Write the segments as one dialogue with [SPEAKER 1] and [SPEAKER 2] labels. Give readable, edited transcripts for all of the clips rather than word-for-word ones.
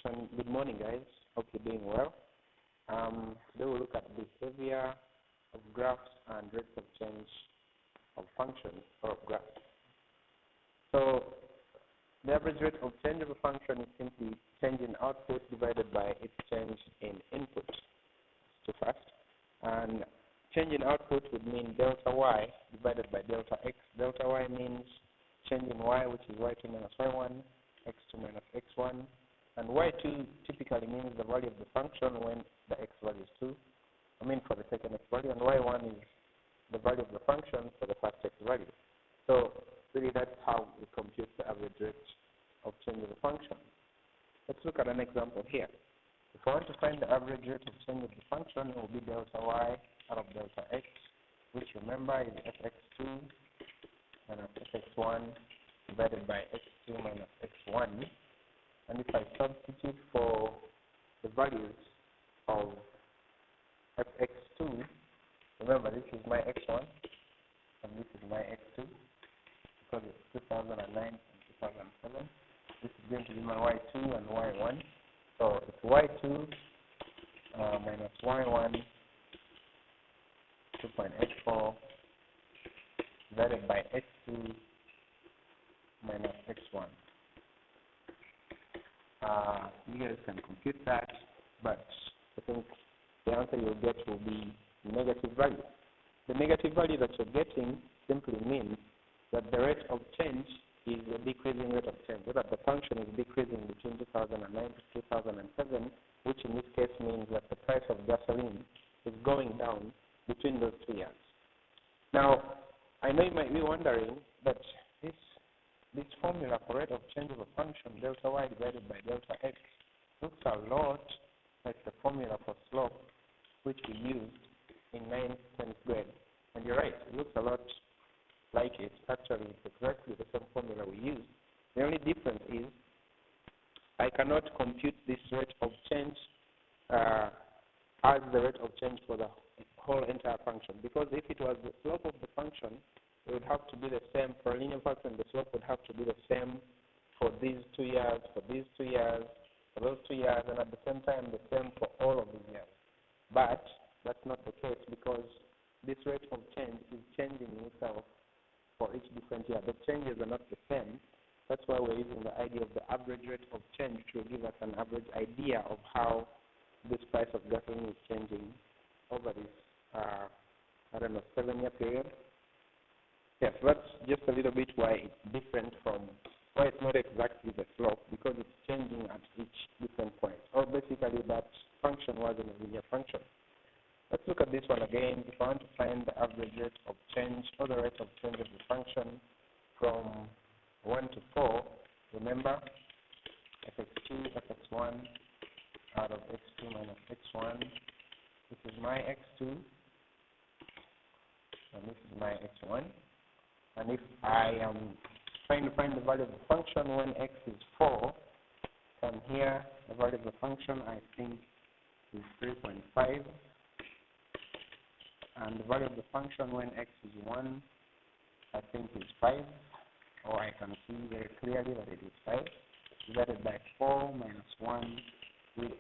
[SPEAKER 1] Good morning, guys. Hope you're doing well. Today we'll look at behavior of graphs and rates of change of functions or of graphs. So the average rate of change of a function is simply change in output divided by its change in input. It's too fast. And change in output would mean delta y divided by delta x. Delta y means change in y, which is y2 minus y1, x2 minus x1. And y2 typically means the value of the function when the x value is 2. For the second x value. And y1 is the value of the function for the first x value. So really that's how we compute the average rate of change of a function. Let's look at an example here. If I want to find the average rate of change of the function, it will be delta y out of delta x, which remember is fx2 minus fx1 divided by x2 minus x1. And if I substitute for the values of fx2, remember this is my x1 and this is my x2 because it's 2009 and 2007. This is going to be my y2 and y1. So it's y2 minus y1 2.84 divided by x2 minus x1. You guys can compute that, but I think the answer you'll get will be negative value. The negative value that you're getting simply means that the rate of change is a decreasing rate of change, so that the function is decreasing between 2009 to 2007, which in this case means that the price of gasoline is going down between those 2 years. Now, I know you might be wondering that this formula for rate of change of a function, delta y divided by delta x, looks a lot like the formula for slope, which we used in 9th, 10th grade. And you're right, it looks a lot like it. Actually, it's exactly the same formula we used. The only difference is I cannot compute this rate of change as the rate of change for the whole entire function, because if it was the slope of the function, it would have to be the same for a linear function. The slope would have to be the same for these 2 years, for these 2 years, for those 2 years, and at the same time the same for all of these years. But that's not the case, because this rate of change is changing itself for each different year. The changes are not the same. That's why we're using the idea of the average rate of change to give us an average idea of how this price of gasoline is changing over this, 7-year period. Yes, that's just a little bit why it's different from, why it's not exactly the slope, because it's changing at each different point. Or basically that function wasn't a linear function. Let's look at this one again. If I want to find the average rate of change or the rate of change of the function from 1 to 4, remember fx2, fx1 out of x2 minus x1. This is my x2 and this is my x1. And if I am trying to find the value of the function when x is 4, from here the value of the function I think is 3.5. And the value of the function when x is 1, I think is 5, or I can see very clearly that it is 5, divided by 4 minus 1, which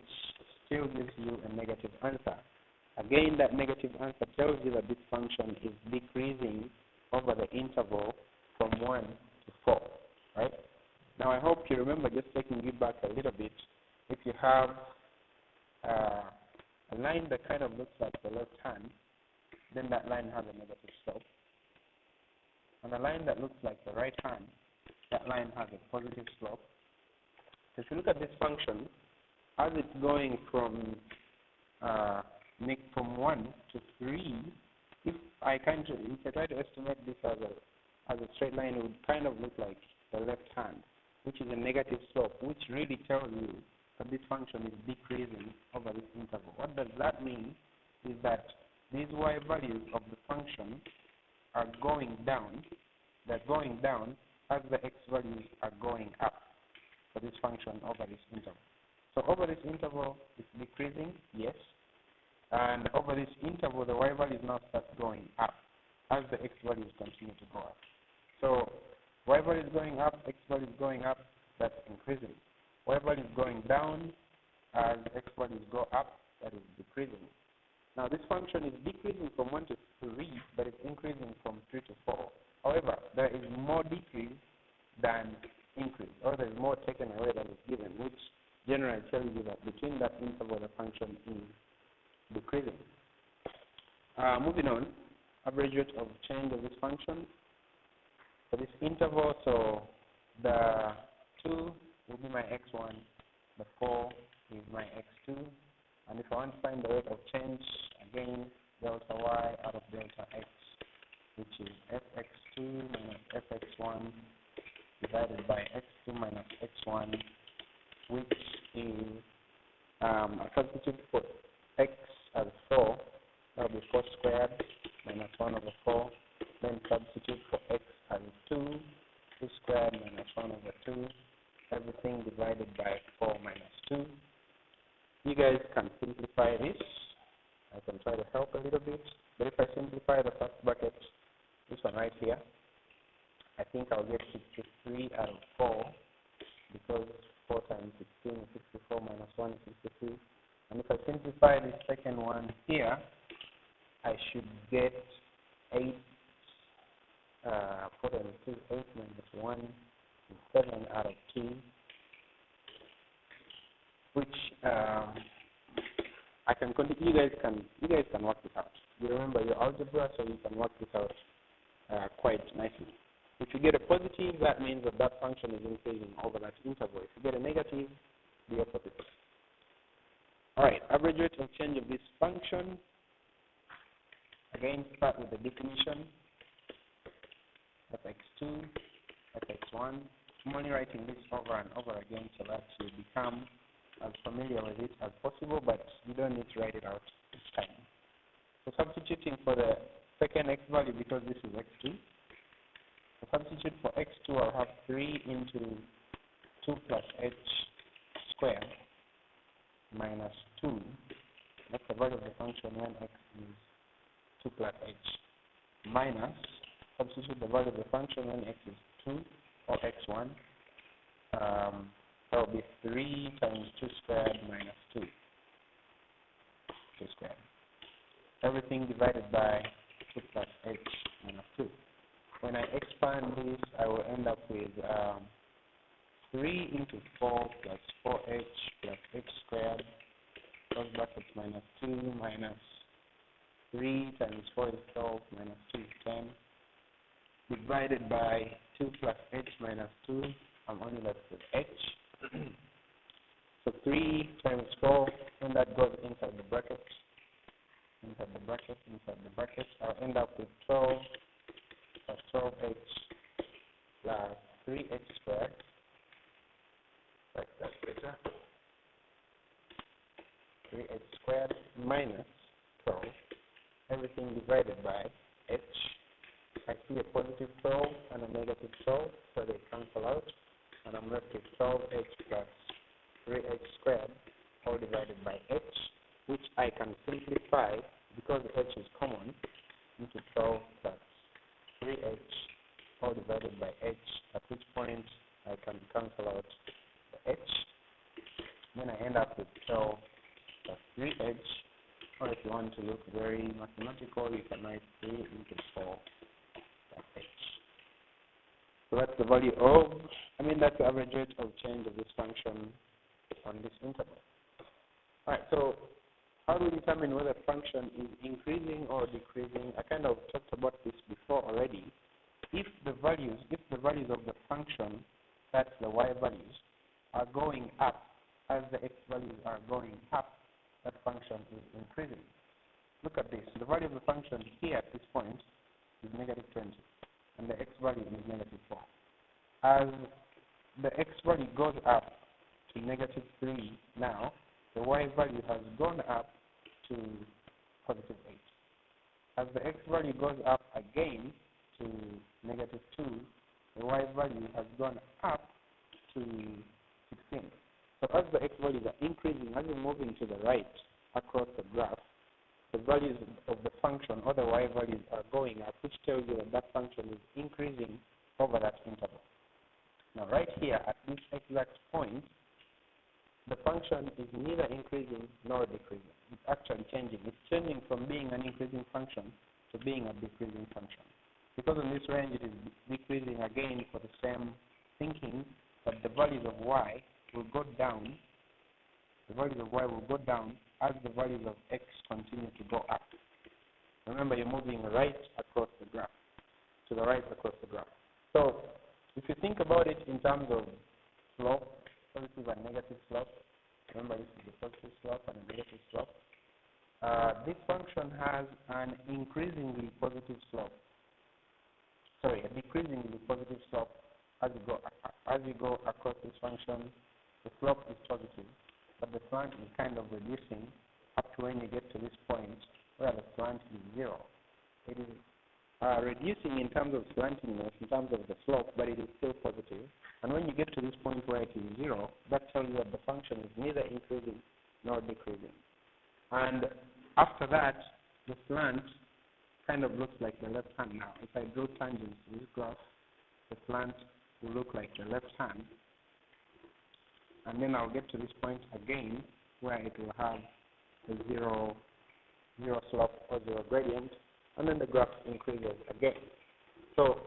[SPEAKER 1] still gives you a negative answer. Again, that negative answer tells you that this function is decreasing over the interval from 1 to 4, right? Now, I hope you remember, just taking you back a little bit, if you have a line that kind of looks like the left hand, then that line has a negative slope. And a line that looks like the right hand, that line has a positive slope. So if you look at this function, as it's going from 1 to 3, if I try to estimate this as a straight line, it would kind of look like the left hand, which is a negative slope, which really tells you that this function is decreasing over this interval. What does that mean is that these y values of the function are going down. They're going down as the x values are going up for this function over this interval. So over this interval, it's decreasing, yes. And over this interval, the y values now start going up as the x values continue to go up. So y value is going up, x value is going up, that's increasing. Y value is going down as x values go up, that is decreasing. Now this function is decreasing from 1 to 3, but it's increasing from 3 to 4. However, there is more decrease than increase, or there is more taken away than is given, which generally tells you that between that interval the function is decreasing. Moving on, average rate of change of this function for this interval, so the 2 will be my x1, the 4 is my x2, and if I want to find the rate of change, again, delta y out of delta x, which is fx2 minus fx1 divided by x2 minus x1, which is a substitute for x as 4, that will be 4 squared minus 1 over 4, then substitute for x as 2, 2 squared minus 1 over 2, everything divided by 4 minus 2. You guys can simplify this. I can try to help a little bit, but if I simplify the first bracket, this one right here, I think I'll get 63 out of 4, because 4 times 16 is 64 minus 1 is 63. And if I simplify this second one here, I should get 8, 4 times 2 is 8 minus 1 is 7 out of 2, which I can continue. You guys can work this out. You remember your algebra, so you can work this out quite nicely. If you get a positive, that means that that function is increasing over that interval. If you get a negative, the opposite. All right, average rate of change of this function. Again, start with the definition. fx2, fx1. I'm only writing this over and over again so that you become as familiar with it as possible, but you don't need to write it out each time. So substituting for the second x value, because this is x2, so substitute for x2, I'll have 3 into 2 plus h squared minus 2. That's the value of the function when x is 2 plus h, minus, substitute the value of the function when x is 2, or x1. That will be 3 times 2 squared minus 2. 2 squared. Everything divided by 2 plus h minus 2. When I expand this, I will end up with 3 into 4 plus 4h plus h squared, plus brackets minus 2 minus 3 times 4 is 12 minus 2 is 10, divided by 2 plus h minus 2, I'm only left with h. So 3 times 4, when that goes inside the bracket, I'll end up with 12 plus 12h plus 3h squared. Like that better. 3h squared minus 12. Everything divided by h. I see a positive 12 and a negative 12, so they cancel out. And I'm left with 12h plus 3h squared, all divided by h, which I can simplify because h is common into 12 plus 3h, all divided by h, at which point I can cancel out the h. Then I end up with 12 plus 3h, or if you want to look very mathematical, you can write 3 into 4 plus h. So that's the value of, that's the average rate of change of this function on this interval. All right, so how do we determine whether a function is increasing or decreasing? I kind of talked about this before already. If the values of the function, that's the y values, are going up as the x values are going up, that function is increasing. Look at this. The value of the function here at this point is negative 20, and the x value is negative 4. As the x value goes up to negative 3 now, the y value has gone up to positive 8. As the x value goes up again to negative 2, the y value has gone up to 16. So as the x values are increasing, as you're moving to the right across the graph, the values of the function or the y values are going up, which tells you that that function is increasing over that interval. Now right here at this exact point, the function is neither increasing nor decreasing. It's actually changing. It's changing from being an increasing function to being a decreasing function. Because in this range it is decreasing again for the same thinking, but the values of y will go down. The values of y will go down as the values of x continue to go up. Remember, you're moving right across the graph, to the right across the graph. So if you think about it in terms of slope, positive and negative slope, remember this is the positive slope and a negative slope. This function has an increasingly positive slope. Sorry, a decreasingly positive slope as you go across this function. The slope is positive, but the slant is kind of reducing up to when you get to this point where the slant is 0. It is reducing in terms of slantiness, in terms of the slope, but it is still positive. And when you get to this point where it is 0, that tells you that the function is neither increasing nor decreasing. And after that, the slant kind of looks like the left hand now. If I draw tangents to this graph, the slant will look like the left hand. And then I'll get to this point again where it will have a zero slope or 0 gradient, and then the graph increases again. So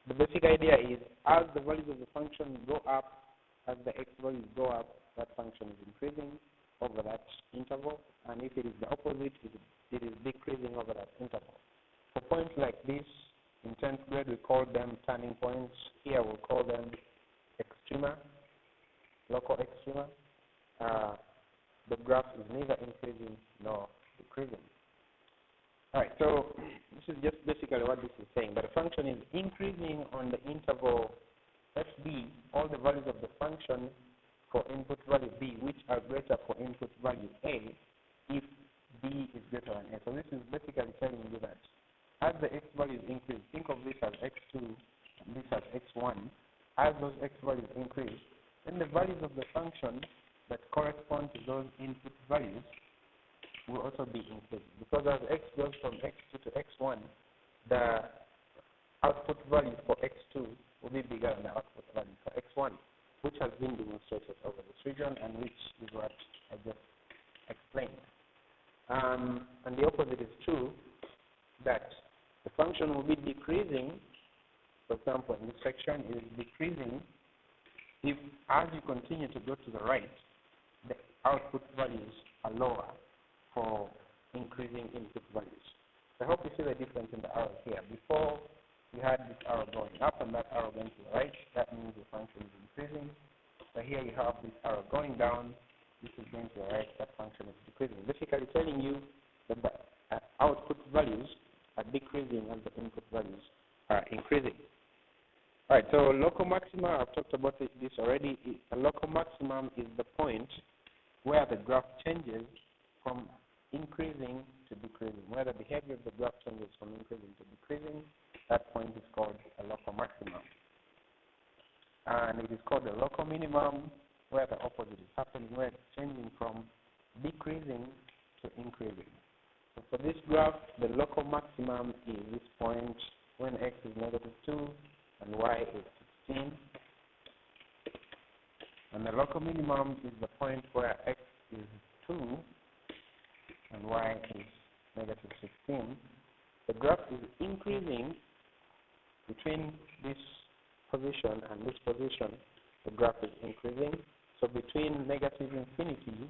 [SPEAKER 1] the basic idea is as the values of the function go up, as the x values go up, that function is increasing over that interval, and if it is the opposite, it is decreasing over that interval. For points like this, in 10th grade we call them turning points. Here we'll call them extrema, local extrema. The graph is neither increasing nor decreasing. Alright, so this is just basically what this is saying, that the function is increasing on the interval fb, all the values of the function for input value b, which are greater for input value a, if b is greater than a. So this is basically telling you that as the x values increase, think of this as x2 and this as x1, as those x values increase, then the values of the function that correspond to those input values will also be increasing. Because as x goes from x2 to x1, the output value for x2 will be bigger than the output value for x1, which has been demonstrated over this region and which is what I just explained. And the opposite is true, that the function will be decreasing. For example, in this section it is decreasing if, as you continue to go to the right, the output values are lower for increasing input values. I hope you see the difference in the arrows here. Before, you had this arrow going up and that arrow going to the right. That means the function is increasing. So here you have this arrow going down. This is going to the right. That function is decreasing. Basically telling you that the output values are decreasing as the input values are increasing. All right, so local maxima, I've talked about this already. A local maximum is the point where the graph changes from increasing to decreasing, where the behavior of the graph changes from increasing to decreasing. That point is called a local maximum. And it is called a local minimum, where the opposite is happening, where it's changing from decreasing to increasing. So for this graph, the local maximum is this point when x is -2 and y is 16. And the local minimum is the point where x is 2 and y is -16. The graph is increasing between this position and this position. The graph is increasing. So between -infinity,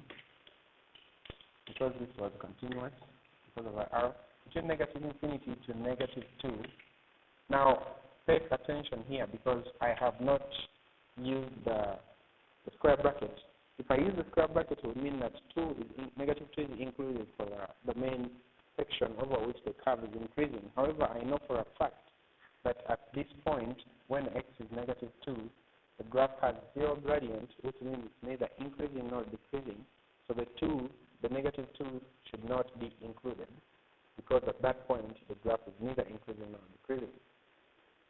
[SPEAKER 1] because this was continuous, because of our arrow, between -infinity to -2. Now, pay attention here because I have not used the square bracket. If I use the square bracket, it would mean that -2 is included for the main section over which the curve is increasing. However, I know for a fact that at this point, when x is -2, the graph has 0 gradient, which means it's neither increasing nor decreasing. So the -2 should not be included, because at that point, the graph is neither increasing nor decreasing.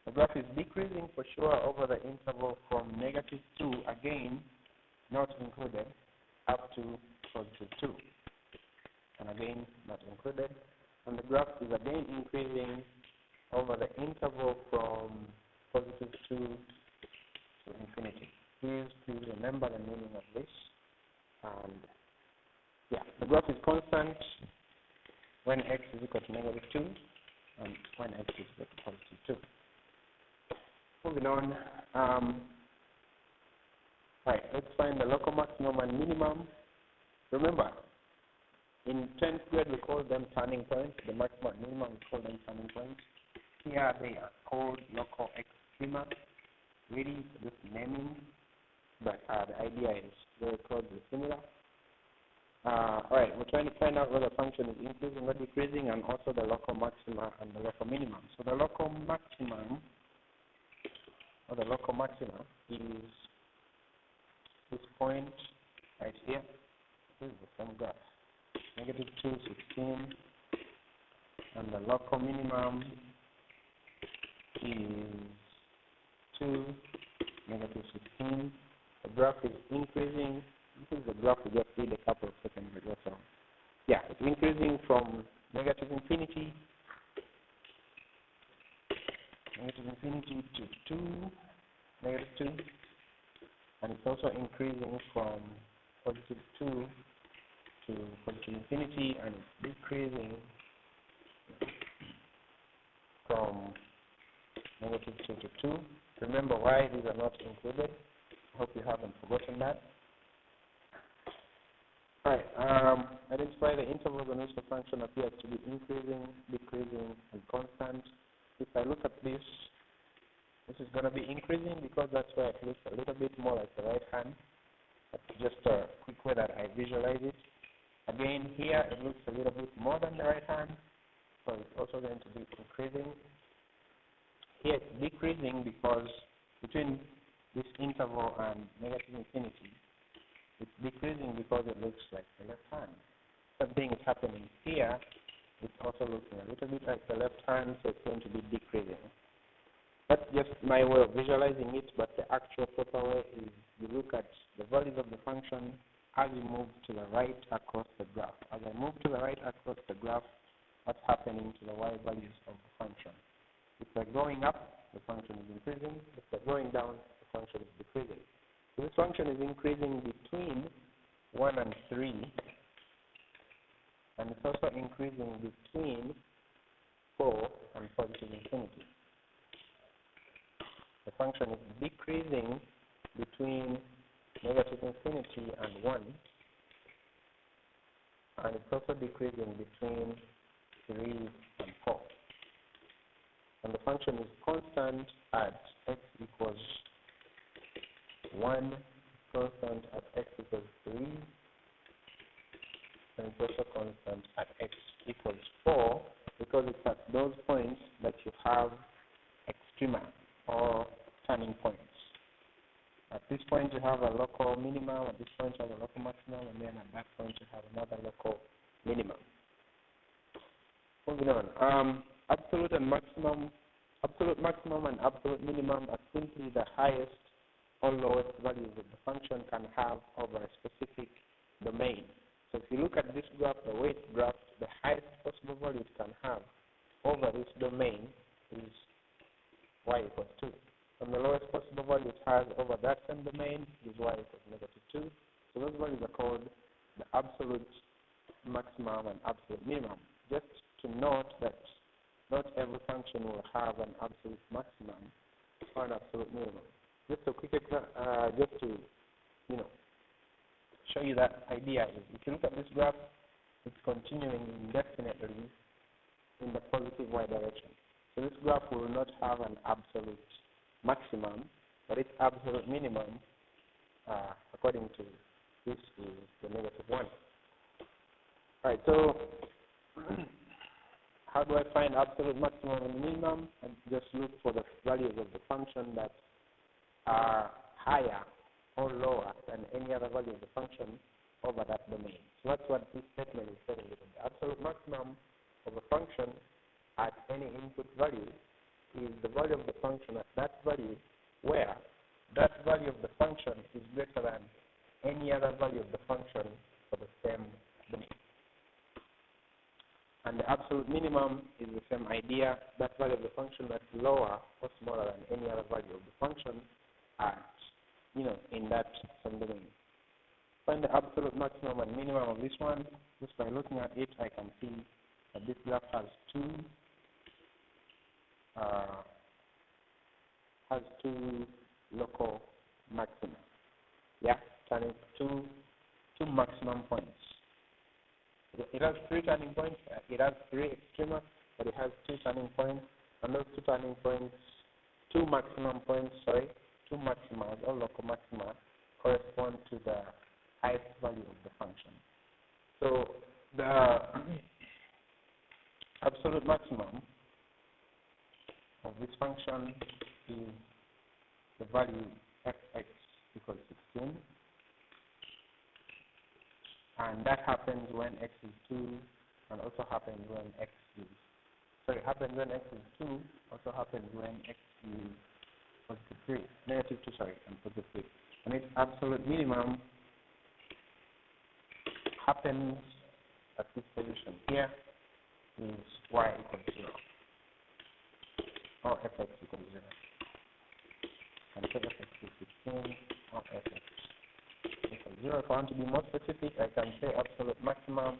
[SPEAKER 1] The graph is decreasing for sure over the interval from -2, again, not included, up to +2. And again, not included. And the graph is again increasing over the interval from +2 to infinity. Please remember the meaning of this. And yeah, the graph is constant when x is equal to negative 2 and when x is equal to positive 2. Moving on, right, let's find the local maximum and minimum. Remember, in 10th grade we call them turning points. The maximum and minimum we call them turning points. Here they are called local extrema. Really just naming, but the idea is very closely similar. Alright, we're trying to find out whether the function is increasing or decreasing, and also the local maxima and the local minimum. So the local maximum, or the local maxima, is this point right here. This is the same graph. Negative 2, 16, and the local minimum is 2, negative 16. The graph is increasing. This is the graph we just did a couple of seconds ago. So, yeah, it's increasing from negative infinity to 2, negative 2, and it's also increasing from positive 2 to positive infinity, and it's decreasing from negative 2 to 2. Remember why these are not included. I hope you haven't forgotten that. Alright, identify the intervals on which the function appears to be increasing, decreasing, and constant. If I look at this, this is going to be increasing because that's where it looks a little bit more like the right hand. That's just a quick way that I visualize it. Again, here it looks a little bit more than the right hand, so it's also going to be increasing. Here it's decreasing because between this interval and negative infinity, it's decreasing because it looks like the left hand. Something is happening here. It's also looking a little bit like the left hand, so it's going to be decreasing. That's just my way of visualizing it, but the actual proper way is you look at the values of the function as you move to the right across the graph. As I move to the right across the graph, what's happening to the y values of the function? If they're going up, the function is increasing. If they're going down, the function is decreasing. So this function is increasing between 1 and 3, and it's also increasing between 4 and positive infinity. The function is decreasing between negative infinity and 1, and it's also decreasing between 3 and 4. And the function is constant at x equals 1, constant at x equals 3, and it's also constant at x equals 4, because it's at those points that you have extrema, or turning points. At this point you have a local minimum, at this point you have a local maximum, and then at that point you have another local minimum. Moving on. Absolute maximum and absolute minimum are simply the highest or lowest values that the function can have over a specific domain. So if you look at this graph, the way it's graphed, the highest possible value it can have over this domain is y equals 2. And the lowest possible value it has over that same domain is y equals negative 2. So those values are called the absolute maximum and absolute minimum. Just to note that not every function will have an absolute maximum or an absolute minimum. Just a quick just to show you that idea is, if you look at this graph, it's continuing indefinitely in the positive y direction. So this graph will not have an absolute maximum, but its absolute minimum, according to this, is the negative 1. Alright, so how do I find absolute maximum and minimum? And just look for the values of the function that are higher or lower than any other value of the function over that domain. So that's what this statement is telling you. The absolute maximum of a function at any input value is the value of the function at that value where that value of the function is greater than any other value of the function for the same domain. And the absolute minimum is the same idea, that value of the function that's lower or smaller than any other value of the function at, in that same domain. find the absolute maximum and minimum of this one. Just by looking at it, I can see that this graph has two local maxima. Yeah, turning two maximum points. It has 3 turning points. It has 3 extrema, but it has 2 turning points. And those 2 turning points, 2 maximum points, two maxima, or local maxima, correspond to the highest value of the function. So the absolute maximum of this function is the value fx equals 16. And that happens when x is 2, and also happens when x is, happens when x is 2, also happens when x is positive 3, negative 2, and positive 3. And its absolute minimum happens at this position here, is y equals 0, or fx equals 0. And so fx is 16, or fx equals 0. If I want to be more specific, I can say absolute maximum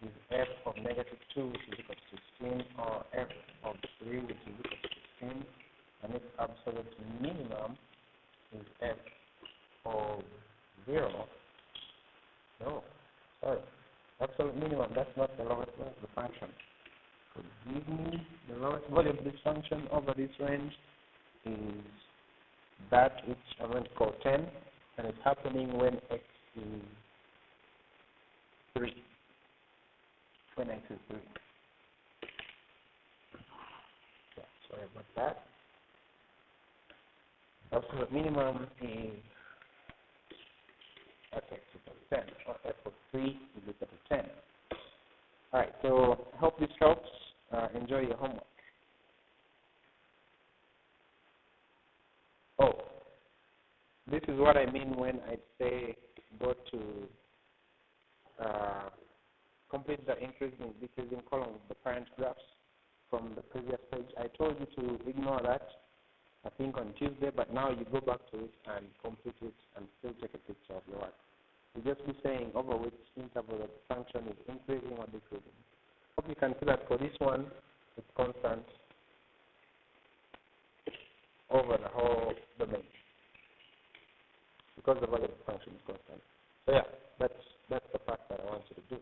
[SPEAKER 1] is f of negative 2, which is equal to 16, or f of 3, which is equal to 16. And its absolute minimum is f of 0. No, sorry. Absolute minimum, that's not the lowest value of the function. So give me the lowest value of this function over this range is that which I'm going to call 10, and it's happening when x is 3. When x is 3. Yeah, sorry about that. Absolute minimum is fx equals 10, or f of 3 is equal to 10. Alright, so I hope this helps. Enjoy your homework. Oh, this is what I mean when I say go to complete the increasing and decreasing column of the parent graphs from the previous page. I told you to ignore that, I think on Tuesday, but now you go back to it and complete it and still take a picture of your work. You just be saying over which interval the function is increasing or decreasing. Hope you can see that for this one, it's constant over the whole domain because the value of the function is constant. So yeah, that's the part that I want you to do.